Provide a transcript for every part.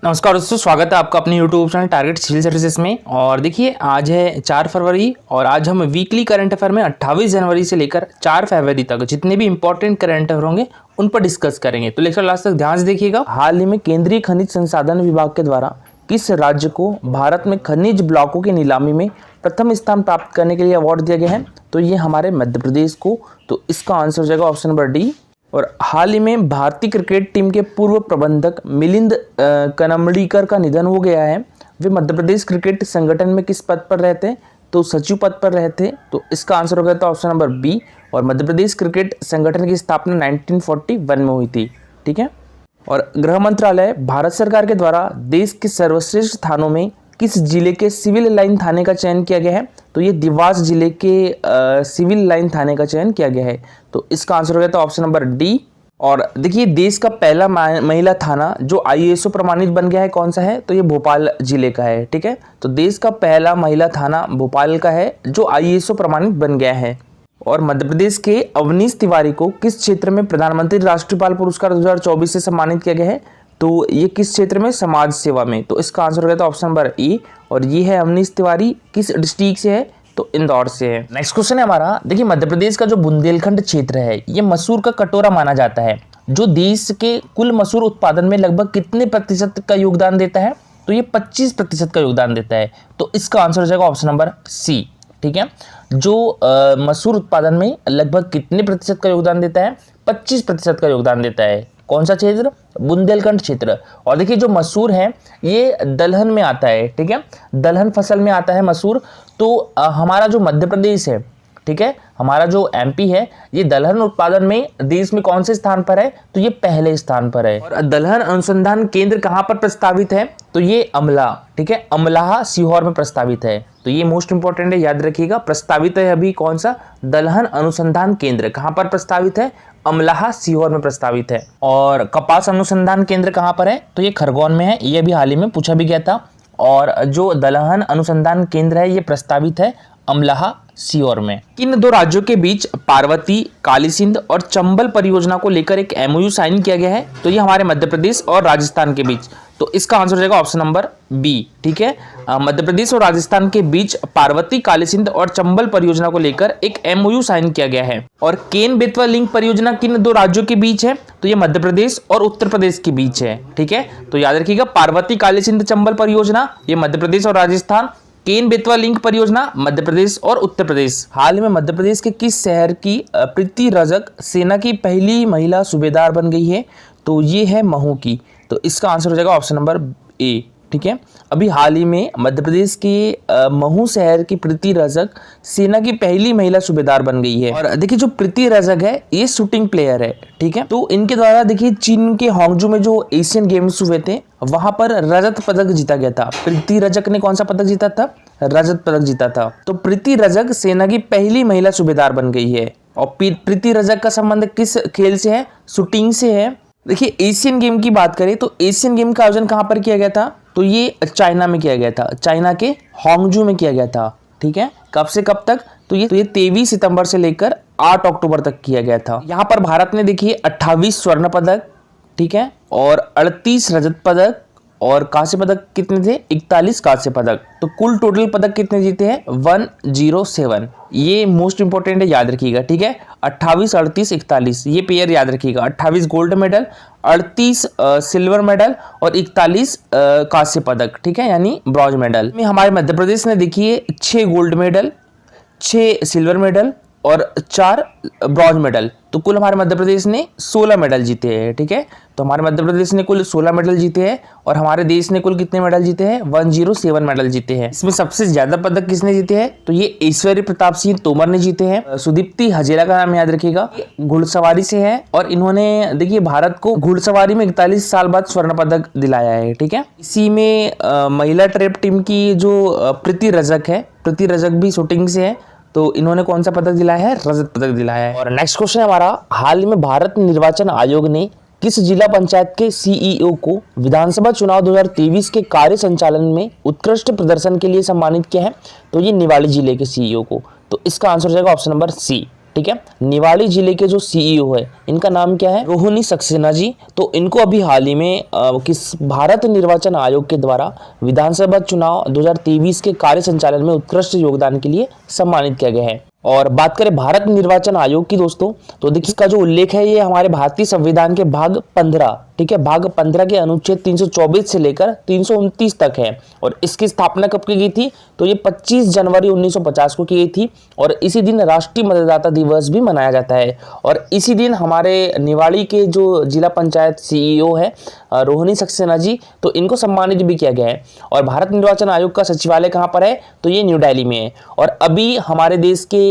नमस्कार दोस्तों, स्वागत है आपका अपने YouTube channel target civil services में। और देखिए आज है 4 फरवरी और आज हम वीकली करंट अफेयर में 28 जनवरी से लेकर 4 फरवरी तक जितने भी इंपॉर्टेंट करंट अफेयर होंगे उन पर डिस्कस करेंगे। तो लेक्चर लास्ट तक ध्यान से देखिएगा। हाल ही में केंद्रीय खनिज संसाधन विभाग के द्वारा किस राज्य को भारत में खनिज ब्लॉकों की नीलामी में प्रथम स्थान प्राप्त करने के लिए अवार्ड दिया गया है? तो ये हमारे मध्य प्रदेश को। तो इसका आंसर हो जाएगा ऑप्शन नंबर डी। और हाल ही में भारतीय क्रिकेट टीम के पूर्व प्रबंधक मिलिंद कनम्बड़ीकर का निधन हो गया है। वे मध्य प्रदेश क्रिकेट संगठन में किस पद पर रहते? तो सचिव पद पर रहे थे। तो इसका आंसर हो गया था ऑप्शन नंबर बी। और मध्य प्रदेश क्रिकेट संगठन की स्थापना 1941 में हुई थी। ठीक है। और गृह मंत्रालय भारत सरकार के द्वारा देश के सर्वश्रेष्ठ स्थानों में किस जिले के सिविल लाइन थाने का चयन किया गया है? तो ये देवास जिले के सिविल लाइन थाने का चयन किया गया है। तो इसका आंसर हो गया था ऑप्शन नंबर डी। और देखिए देश का पहला महिला थाना जो ISO प्रमाणित बन गया है कौन सा है? तो ये भोपाल जिले का है। ठीक है। तो देश का पहला महिला थाना भोपाल का है जो ISO प्रमाणित बन गया है। और मध्य प्रदेश के अवनीश तिवारी को किस क्षेत्र में प्रधानमंत्री राष्ट्रीय पुरस्कार 2024 से सम्मानित किया गया है? तो ये किस क्षेत्र में? समाज सेवा में। तो इसका आंसर हो गया था ऑप्शन नंबर ए। और ये है अवनीश तिवारी। किस डिस्ट्रिक्ट से है? तो इंदौर से है। नेक्स्ट क्वेश्चन है हमारा। देखिए मध्य प्रदेश का जो बुंदेलखंड क्षेत्र है ये मसूर का कटोरा माना जाता है जो देश के कुल मसूर उत्पादन में लगभग कितने प्रतिशत का योगदान देता है? तो ये 25% का योगदान देता है। तो इसका आंसर हो जाएगा ऑप्शन नंबर सी। ठीक है। जो मसूर उत्पादन में लगभग कितने प्रतिशत का योगदान देता है? 25% का योगदान देता है। कौन सा क्षेत्र? बुंदेलखंड क्षेत्र। और देखिए जो मसूर है ये दलहन में आता है। ठीक है। दलहन फसल में आता है मसूर। तो हमारा जो मध्य प्रदेश है, ठीक है, हमारा जो MP है ये दलहन उत्पादन में देश में कौन से स्थान पर है? तो ये पहले स्थान पर है। और दलहन अनुसंधान केंद्र कहाँ पर प्रस्तावित है? तो ये अमला, ठीक है, अमलाहा सीहोर में प्रस्तावित है। तो ये मोस्ट इंपॉर्टेंट है, याद रखिएगा। प्रस्तावित है अभी कौन सा? दलहन अनुसंधान केंद्र कहाँ पर प्रस्तावित है? अमलाहा सीहोर में प्रस्तावित है। और कपास अनुसंधान केंद्र कहाँ पर है? तो ये खरगोन में है। ये भी हाल ही में पूछा भी गया था। और जो दलहन अनुसंधान केंद्र है ये प्रस्तावित है अमलाहा सीहोर में। किन दो राज्यों के बीच पार्वती, कालीसिंध और चंबल परियोजना को लेकर एक MOU साइन किया गया है? तो ये हमारे मध्य प्रदेश और राजस्थान के बीच। तो इसका आंसर हो जाएगा ऑप्शन नंबर बी। ठीक है। मध्य प्रदेश और राजस्थान के बीच पार्वती, कालीसिंध और चंबल परियोजना को लेकर एक MOU साइन किया गया है। और केन बेतवा लिंक परियोजना किन दो राज्यों के बीच है? तो ये मध्य प्रदेश और उत्तर प्रदेश के बीच है। ठीक है। तो याद रखिएगा पार्वती, कालीसिंध, चंबल परियोजना ये मध्य प्रदेश और राजस्थान। केन बेतवा लिंक परियोजना मध्य प्रदेश और उत्तर प्रदेश। हाल ही में मध्य प्रदेश के किस शहर की प्रीति रजक सेना की पहली महिला सूबेदार बन गई है? तो ये है महू की। तो इसका आंसर हो जाएगा ऑप्शन नंबर ए। ठीक है। अभी हाल ही में मध्य प्रदेश के महू शहर की प्रीति रजक सेना की पहली महिला सूबेदार बन गई है। और देखिए जो प्रीति रजक है ये शूटिंग प्लेयर है। ठीक है। तो इनके द्वारा देखिए चीन के हांगजू में जो एशियन गेम्स हुए थे वहां पर रजत पदक जीता गया था। प्रीति रजक ने कौन सा पदक जीता था? रजत पदक जीता था। तो प्रीति रजक सेना की पहली महिला सूबेदार बन गई है। और प्रीति रजक का संबंध किस खेल से है? शूटिंग से है। देखिए एशियन गेम की बात करें तो एशियन गेम का आयोजन कहां पर किया गया था? तो ये चाइना में किया गया था। चाइना के हांगजू में किया गया था। ठीक है। कब से कब तक? तो ये 23 सितंबर से लेकर 8 अक्टूबर तक किया गया था। यहाँ पर भारत ने देखिए 28 स्वर्ण पदक, ठीक है, और 38 रजत पदक और कांस्य पदक कितने थे? 41 कांस्य पदक। तो कुल टोटल पदक कितने जीते हैं? 107। ये मोस्ट इंपोर्टेंट है, याद रखिएगा। ठीक है। 28, 38, 41 ये पेयर याद रखिएगा। 28 गोल्ड मेडल, 38 सिल्वर मेडल और 41 कांस्य पदक। ठीक है, यानी ब्रॉन्ज मेडल में हमारे मध्य प्रदेश ने देखिए 6 गोल्ड मेडल, 6 सिल्वर मेडल और 4 ब्रॉन्ज मेडल। तो कुल हमारे मध्य प्रदेश ने 16 मेडल जीते हैं। ठीक है। तो हमारे मध्य प्रदेश ने कुल 16 मेडल जीते हैं और हमारे देश ने कुल कितने मेडल जीते हैं? 107 मेडल जीते हैं। इसमें सबसे ज्यादा पदक किसने जीते हैं? तो ये ऐश्वर्य प्रताप सिंह तोमर ने जीते हैं। सुदीप्ति हजेला का नाम याद रखिएगा। घुड़सवारी से है और इन्होंने देखिए भारत को घुड़सवारी में 41 साल बाद स्वर्ण पदक दिलाया है। ठीक है। इसी में महिला ट्रैप टीम की जो प्रीति रजक है, प्रीति रजक भी शूटिंग से है। तो इन्होंने कौन सा पदक दिलाया है? रजत पदक दिलाया है। और नेक्स्ट क्वेश्चन है हमारा। हाल ही में भारत निर्वाचन आयोग ने किस जिला पंचायत के CEO को विधानसभा चुनाव 2023 के कार्य संचालन में उत्कृष्ट प्रदर्शन के लिए सम्मानित किया है? तो ये निवाड़ी जिले के CEO को। तो इसका आंसर हो जाएगा ऑप्शन नंबर सी। ठीक है। निवाड़ी जिले के जो सीईओ है इनका नाम क्या है, रोहिणी सक्सेना जी। तो इनको अभी हाल ही में किस भारत निर्वाचन आयोग के द्वारा विधानसभा चुनाव 2023 के कार्य संचालन में उत्कृष्ट योगदान के लिए सम्मानित किया गया है। और बात करें भारत निर्वाचन आयोग की दोस्तों, तो देखिए इसका जो उल्लेख है ये हमारे भारतीय संविधान के भाग 15, ठीक है, भाग 15 के अनुच्छेद 324 से लेकर 329 तक है। और इसकी स्थापना कब की गई थी, तो ये 25 जनवरी 1950 को की गई थी। और इसी दिन राष्ट्रीय मतदाता दिवस भी मनाया जाता है। और इसी दिन हमारे निवाड़ी के जो जिला पंचायत सीईओ है रोहिणी सक्सेना जी, तो इनको सम्मानित भी किया गया है। और भारत निर्वाचन आयोग का सचिवालय कहाँ पर है, तो ये न्यू दिल्ली में है। और अभी हमारे देश के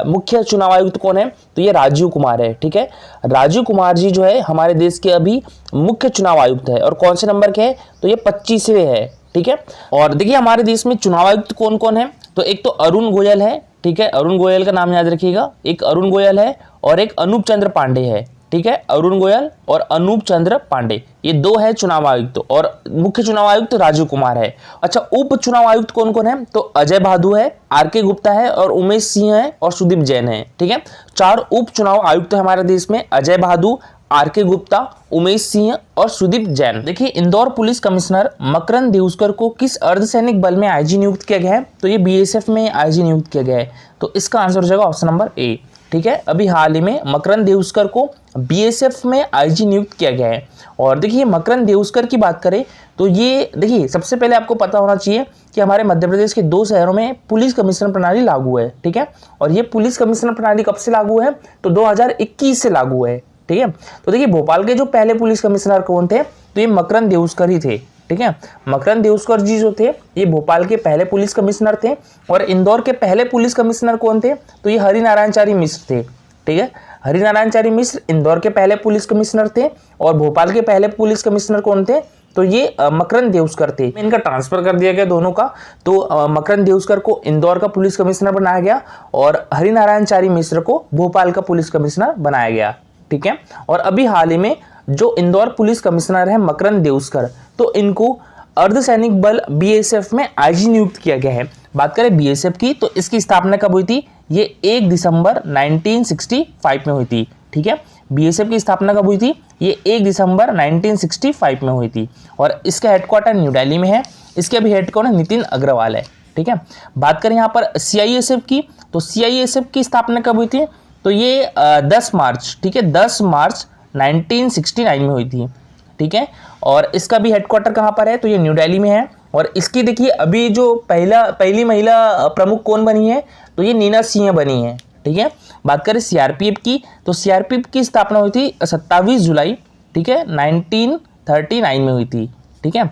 मुख्य चुनाव आयुक्त कौन है, तो ये राजीव कुमार है, ठीक है। राजीव कुमार जी जो है हमारे देश के अभी मुख्य चुनाव आयुक्त है। और कौन से नंबर के है, तो ये 25वें है, ठीक है। और देखिए हमारे देश में चुनाव आयुक्त कौन कौन है, तो एक तो अरुण गोयल है, ठीक है, अरुण गोयल का नाम याद रखिएगा। एक अरुण गोयल है और एक अनूप चंद्र पांडे है, ठीक है। अरुण गोयल और अनूप चंद्र पांडे, ये दो है चुनाव आयुक्त। और मुख्य चुनाव आयुक्त राजीव कुमार है। अच्छा, उप चुनाव आयुक्त कौन कौन है, तो अजय भादु है, आर.के. गुप्ता है और उमेश सिंह है और सुदीप जैन है, ठीक है। 4 उप चुनाव आयुक्त है हमारे देश में, अजय भादु, आर.के. गुप्ता, उमेश सिंह और सुदीप जैन। देखिए इंदौर पुलिस कमिश्नर मकरंद देउस्कर को किस अर्धसैनिक बल में आईजी नियुक्त किया गया है, तो ये बीएसएफ में आईजी नियुक्त किया गया है। तो इसका आंसर हो जाएगा ऑप्शन नंबर ए, ठीक है। अभी हाल ही में मकरंद देउस्कर को बीएसएफ में आईजी नियुक्त किया गया है। और देखिए मकरंद देउस्कर की बात करें तो ये देखिए सबसे पहले आपको पता होना चाहिए कि हमारे मध्य प्रदेश के 2 शहरों में पुलिस कमिश्नर प्रणाली लागू है, ठीक है। और ये पुलिस कमिश्नर प्रणाली कब से लागू है, तो 2021 से लागू है, ठीक है। तो देखिए भोपाल के जो पहले पुलिस कमिश्नर कौन थे, तो ये मकरंद देउस्कर ही थे, ठीक है। मकरंद देउस्कर जी जो थे ये भोपाल के पहले पुलिस कमिश्नर थे। और इंदौर के पहले पुलिस कमिश्नर कौन थे, तो ये हरिनारायणचारी मिश्र थे, ठीक है। हरिनारायणचारी मिश्र इंदौर के पहले पुलिस कमिश्नर थे। और भोपाल के पहले पुलिस कमिश्नर कौन थे, तो ये मकरंद देउस्कर थे। इनका ट्रांसफर कर दिया गया दोनों का, तो मकरंद देउस्कर को इंदौर का पुलिस कमिश्नर बनाया गया और हरिनारायणचारी मिश्र को भोपाल का पुलिस कमिश्नर बनाया गया, ठीक है। और अभी हाल ही में जो इंदौर पुलिस कमिश्नर है मकरंद देउस्कर, तो इनको अर्धसैनिक बल बीएसएफ में आईजी नियुक्त किया गया है। बात करें बीएसएफ की, तो इसकी स्थापना कब हुई थी, ये 1 दिसंबर 1965 में हुई थी, ठीक है। बीएसएफ की स्थापना कब हुई थी, ये 1 दिसंबर 1965 में हुई थी। और इसका हेडक्वार्टर न्यू दिल्ली में है। इसके अभी हेड कौन है, नितिन अग्रवाल है, ठीक है। बात करें यहाँ पर सीआईएसएफ की, तो सीआईएसएफ की स्थापना कब हुई थी, तो ये 10 मार्च, ठीक है, 10 मार्च 1969 में हुई थी, ठीक है। और इसका भी हेडक्वार्टर कहाँ पर है, तो ये न्यू दिल्ली में है। और इसकी देखिए अभी जो पहली महिला प्रमुख कौन बनी है, तो ये नीना सिंह बनी है, ठीक है। बात करें सीआरपीएफ की, तो सीआरपीएफ की स्थापना हुई थी 27 जुलाई, ठीक है, 1939 में हुई थी, ठीक है।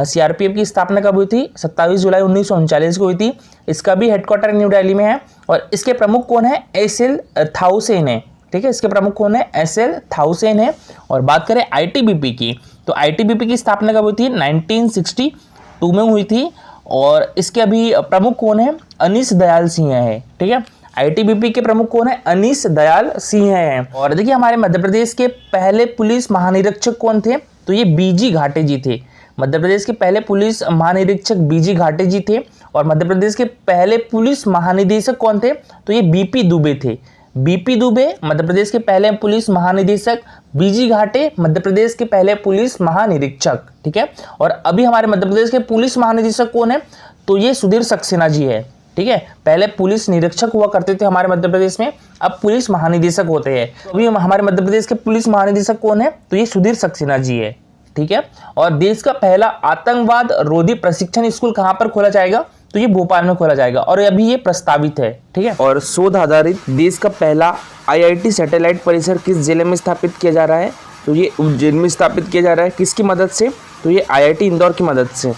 सीआरपीएफ की स्थापना कब हुई थी, 27 जुलाई 1939 को हुई थी। इसका भी हेडक्वार्टर न्यू दिल्ली में है। और इसके प्रमुख कौन है, एस.एल. थाउसेन है, ठीक है। इसके प्रमुख कौन है, एस.एल. थाउसेन है। और बात करें आईटीबीपी की, तो आईटीबीपी की स्थापना कब हुई थी, 1962 में हुई थी। और इसके अभी प्रमुख कौन है, अनीस दयाल सिंह है, ठीक है। आईटीबीपी के प्रमुख कौन है, अनीस दयाल सिंह है। और देखिए हमारे मध्य प्रदेश के पहले पुलिस महानिरीक्षक कौन थे, तो ये बीजी घाटे जी थे। मध्य प्रदेश के पहले पुलिस महानिरीक्षक बीजी घाटे जी थे। और मध्य प्रदेश के पहले पुलिस महानिदेशक कौन थे, तो ये बीपी दुबे थे। बीपी दुबे मध्य प्रदेश के पहले पुलिस महानिदेशक, बीजी घाटे मध्य प्रदेश के पहले पुलिस महानिरीक्षक, ठीक है। और अभी हमारे मध्य प्रदेश के पुलिस महानिदेशक कौन है, तो ये सुधीर सक्सेना जी है, ठीक है। पहले पुलिस निरीक्षक हुआ करते थे हमारे मध्य प्रदेश में, अब पुलिस महानिदेशक होते हैं। तो अभी हमारे मध्य प्रदेश के पुलिस महानिदेशक कौन है, तो ये सुधीर सक्सेना जी है, ठीक है। और देश का पहला आतंकवाद रोधी प्रशिक्षण स्कूल कहाँ पर खोला जाएगा, तो ये भोपाल में खोला जाएगा और अभी ये प्रस्तावित है, ठीक है। और शोध आधारित देश का पहला आईआईटी सैटेलाइट परिसर किस जिले में स्थापित किया जा रहा है, तो ये उज्जैन में स्थापित किया जा रहा है। किसकी मदद से, तो ये आईआईटी इंदौर की मदद से।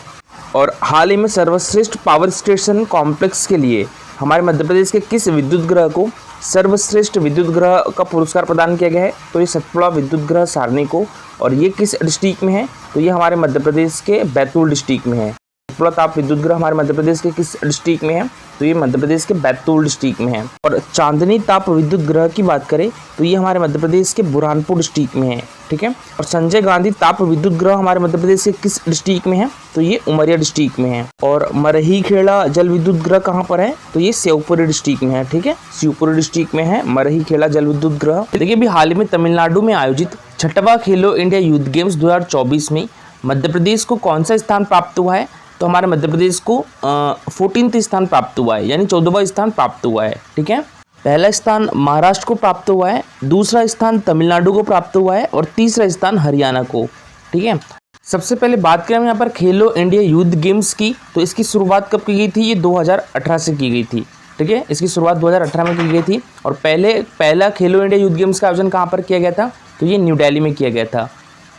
और हाल ही में सर्वश्रेष्ठ पावर स्टेशन कॉम्प्लेक्स के लिए हमारे मध्य प्रदेश के किस विद्युत ग्रह को सर्वश्रेष्ठ विद्युत ग्रह का पुरस्कार प्रदान किया गया है, तो ये सतपुड़ा विद्युत ग्रह सारणी को। और ये किस डिस्ट्रिक्ट में है, तो ये हमारे मध्य प्रदेश के बैतूल डिस्ट्रिक्ट में है। सतपुड़ा ताप विद्युत गृह हमारे मध्य प्रदेश के किस डिस्ट्रिक्ट में है? तो ये मध्य प्रदेश के बैतूल डिस्ट्रिक्ट में है। और चांदनी ताप विद्युत गृह की बात करें तो ये हमारे मध्य प्रदेश के बुरहानपुर डिस्ट्रिक्ट में है, ठीक है। और संजय गांधी ताप विद्युत गृह हमारे मध्य प्रदेश के किस डिस्ट्रिक्ट में है? तो ये उमरिया डिस्ट्रिक्ट में है। और मरहीखेड़ा जल विद्युत गृह कहाँ पर है? तो ये शिवपुरी डिस्ट्रिक्ट में है, ठीक है। शिवपुरी डिस्ट्रिक्ट में है मरहीखेड़ा जल विद्युत गृह। देखिए अभी हाल ही में तमिलनाडु में आयोजित 6वां खेलो इंडिया यूथ गेम्स 2024 में मध्य प्रदेश को कौन सा स्थान प्राप्त हुआ है? तो हमारे मध्य प्रदेश को 14th स्थान प्राप्त हुआ है, यानी 14वां स्थान प्राप्त हुआ है, ठीक है। पहला स्थान महाराष्ट्र को प्राप्त हुआ है, दूसरा स्थान तमिलनाडु को प्राप्त हुआ है और तीसरा स्थान हरियाणा को, ठीक है। सबसे पहले बात करें यहाँ पर खेलो इंडिया यूथ गेम्स की, तो इसकी शुरुआत कब की गई थी? ये 2018 से की गई थी, ठीक है। इसकी शुरुआत 2018 में की गई थी। और पहला खेलो इंडिया यूथ गेम्स का आयोजन कहाँ पर किया गया था? तो ये न्यू दिल्ली में किया गया था,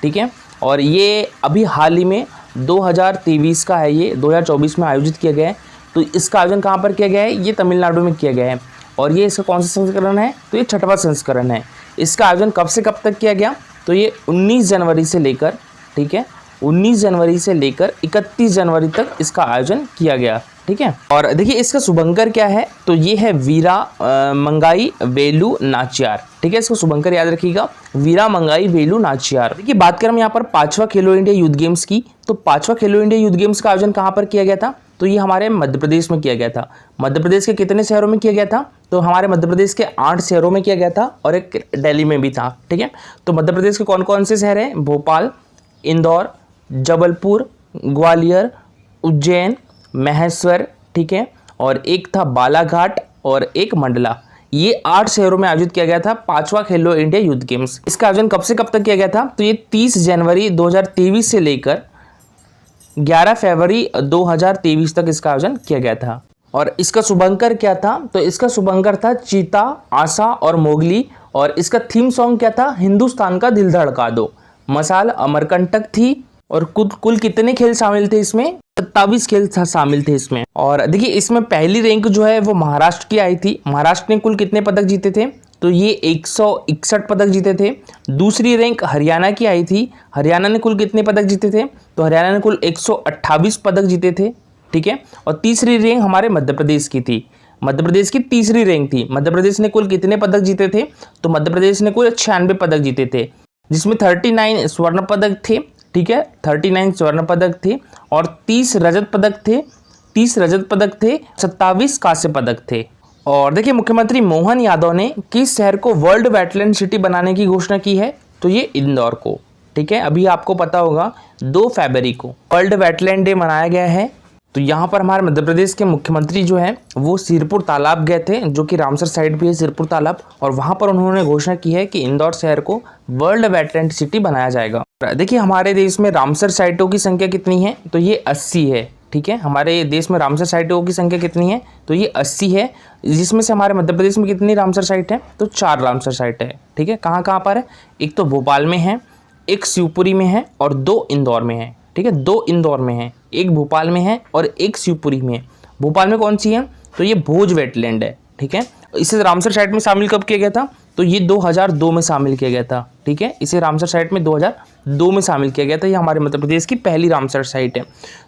ठीक है। और ये अभी हाल ही में 2023 का है, ये 2024 में आयोजित किया गया है। तो इसका आयोजन कहाँ पर किया गया है? ये तमिलनाडु में किया गया है। और ये इसका कौन सा संस्करण है? तो ये 6वां संस्करण है। इसका आयोजन कब से कब तक किया गया? तो ये 19 जनवरी से लेकर, ठीक है, 19 जनवरी से लेकर 31 जनवरी तक इसका आयोजन किया गया, ठीक है। और देखिए इसका शुभंकर क्या है? तो ये है वीरा मंगाई वेलु नाचियार, ठीक है। इसको शुभंकर याद रखिएगा, वीरा मंगाई वेलु नाचियार। देखिए बात करें हम यहाँ पर 5वां खेलो इंडिया यूथ गेम्स की, तो 5वां खेलो इंडिया यूथ गेम्स का आयोजन कहाँ पर किया गया था? तो ये हमारे मध्य प्रदेश में किया गया था। मध्य प्रदेश के कितने शहरों में किया गया था? तो हमारे मध्य प्रदेश के 8 शहरों में किया गया था और एक दिल्ली में भी था, ठीक है। तो मध्य प्रदेश के कौन कौन से शहर हैं? भोपाल, इंदौर, जबलपुर, ग्वालियर, उज्जैन, महेश्वर, ठीक है। और एक था बालाघाट और एक मंडला। ये 8 शहरों में आयोजित किया गया था 5वां खेलो इंडिया यूथ गेम्स। इसका आयोजन कब से कब तक किया गया था? तो ये 30 जनवरी 2023 से लेकर 11 फरवरी 2023 तक इसका आयोजन किया गया था। और इसका शुभंकर क्या था? तो इसका शुभंकर था चीता, आशा और मोगली। और इसका थीम सॉन्ग क्या था? हिंदुस्तान का दिल धड़का दो। मसाल अमरकंटक थी। और कुल कितने खेल शामिल थे इसमें? 27 खेल शामिल थे इसमें। और देखिए इसमें पहली रैंक जो है वो महाराष्ट्र की आई थी। महाराष्ट्र ने कुल कितने पदक जीते थे? तो ये 161 पदक जीते थे। दूसरी रैंक हरियाणा की आई थी। हरियाणा ने कुल कितने पदक जीते थे? तो हरियाणा ने कुल 128 पदक जीते थे, ठीक है। और तीसरी रैंक हमारे मध्य प्रदेश की थी। मध्य प्रदेश की तीसरी रैंक थी। मध्य प्रदेश ने कुल कितने पदक जीते थे? तो मध्य प्रदेश ने कुल 96 पदक जीते थे, जिसमें 39 स्वर्ण पदक थे, ठीक है। 39 स्वर्ण पदक थे और 30 रजत पदक थे, 27 कांस्य पदक थे। और देखिए मुख्यमंत्री मोहन यादव ने किस शहर को वर्ल्ड वेटलैंड सिटी बनाने की घोषणा की है? तो ये इंदौर को, ठीक है। अभी आपको पता होगा 2 फरवरी को वर्ल्ड वेटलैंड डे मनाया गया है। तो यहाँ पर हमारे मध्य प्रदेश के मुख्यमंत्री जो है वो सिरपुर तालाब गए थे, जो कि रामसर साइड भी है सिरपुर तालाब। और वहाँ पर उन्होंने घोषणा की है कि इंदौर शहर को वर्ल्ड वेटलैंड सिटी बनाया जाएगा। देखिए हमारे देश में रामसर साइटों की संख्या कितनी है? तो ये 80 है, ठीक है। हमारे देश में रामसर साइटों की संख्या कितनी है? तो ये 80 है, जिसमें से हमारे मध्य प्रदेश में कितनी रामसर साइट है? तो 4 रामसर साइट है, ठीक है। कहाँ कहाँ पर है? एक तो भोपाल में है, एक शिवपुरी में है और 2 इंदौर में है, ठीक है। 2 इंदौर में है, एक भोपाल में है और एक शिवपुरी में है। भोपाल में कौन सी है? तो ये भोज वेटलैंड है, ठीक है। इसे रामसर साइट में शामिल कब किया गया था? तो ये 2002 में शामिल किया गया था, ठीक है। इसे रामसर साइट में 2002 में शामिल किया गया था। ये हमारे मध्य प्रदेश की पहली रामसर साइट है।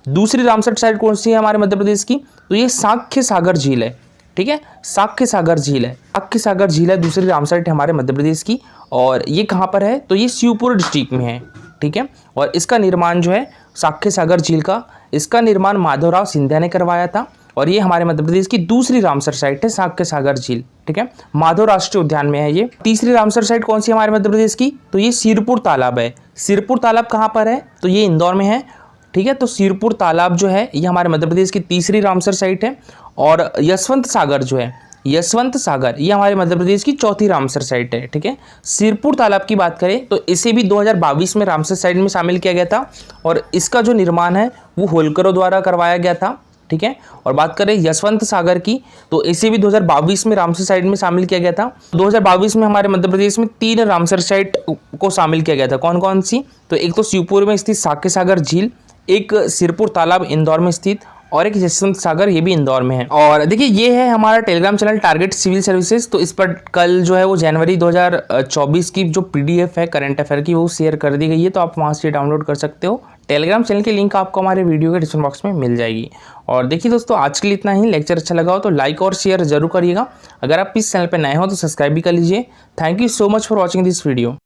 दूसरी रामसर साइट कौन सी है हमारे मध्य प्रदेश की? तो ये साख्य सागर झील है, ठीक है। साख्य सागर झील है, साख्य सागर झील है दूसरी रामसर साइट हमारे मध्य प्रदेश की। और ये कहाँ पर है? तो ये शिवपुरी डिस्ट्रिक्ट में है, ठीक है। और इसका निर्माण जो है साख्य सागर झील का, इसका निर्माण माधवराव सिंधिया ने करवाया था। और ये हमारे मध्य प्रदेश की दूसरी रामसर साइट है साख्य सागर झील, ठीक है। माधव राष्ट्रीय उद्यान में है ये। तीसरी रामसर साइट कौन सी है हमारे मध्य प्रदेश की? तो ये सिरपुर तालाब है। सिरपुर तालाब कहाँ पर है? तो ये इंदौर में है, ठीक है। तो सिरपुर तालाब जो है ये हमारे मध्य प्रदेश की तीसरी रामसर साइट है। और यशवंत सागर जो है, यशवंत सागर, ये हमारे मध्य प्रदेश की चौथी रामसर साइट है, ठीक है। सिरपुर तालाब की बात करें तो इसे भी 2022 में रामसर साइट में शामिल किया गया था। और इसका जो निर्माण है वो होलकरों द्वारा करवाया गया था, ठीक है। और बात करें यशवंत सागर की तो इसे भी 2022 में रामसर साइट में शामिल किया गया था। 2022 में हमारे मध्य प्रदेश में 3 रामसर साइट को शामिल किया गया था। कौन कौन सी? तो एक तो शिवपुर में स्थित साख्य सागर झील, एक सिरपुर तालाब इंदौर में स्थित और एक यशवंत सागर, ये भी इंदौर में है। और देखिए ये है हमारा Telegram channel target civil services. तो इस पर कल जो है वो जनवरी 2024 की जो PDF है करंट अफेयर की वो शेयर कर दी गई है, तो आप वहाँ से डाउनलोड कर सकते हो। टेलीग्राम चैनल की लिंक आपको हमारे वीडियो के डिस्क्रिप्शन बॉक्स में मिल जाएगी। और देखिए दोस्तों, आज के लिए इतना ही। लेक्चर अच्छा लगा हो तो लाइक और शेयर जरूर करिएगा। अगर आप इस चैनल पर नए हो तो सब्सक्राइब भी कर लीजिए। Thank you so much for watching this video.